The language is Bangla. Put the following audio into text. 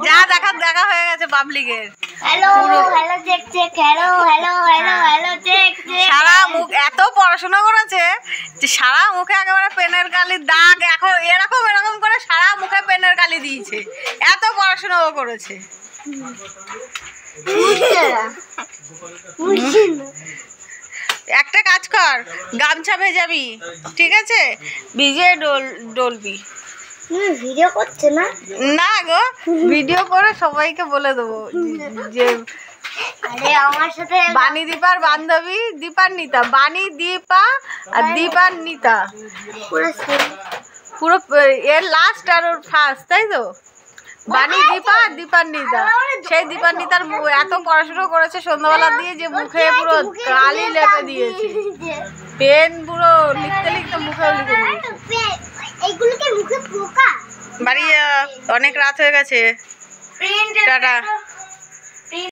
যা দেখা দেখা হয়ে গেছে পাবলিকের। সারা মুখ এত পড়াশোনা করেছে যে সারা মুখে একেবারে পেনের কালির দাগ, এখন এরকম এরকম করে সারা মুখে পেনের কালি দিয়েছে, এত পড়াশোনাও করেছে। একটা কাজ কর, গামছা ভেজাবি, ঠিক আছে? ভিজে ডলবি। ভিডিও করছে না? না গো, ভিডিও করে সবাইকে বলে দেবো যে আরে আমার সাথে বানি দীপার বান্ধবী দীপান্বিতা, বানি দীপা আর দীপান্বিতা, পুরো এর লাস্ট আর ওর ফার্স্ট, তাই তো? বানি দীপা আর দীপান্বিতা। সেই দীপান্বিতার এত পড়াশুনো করেছে সন্ধ্যাবেলা দিয়ে যে মুখে পুরো কালি লেপে দিয়েছে, পেন পুরো লিখতে লিখতে মুখেও লিখে দিয়েছে। বাড়ি অনেক রাত হয়ে গেছে, টাটা।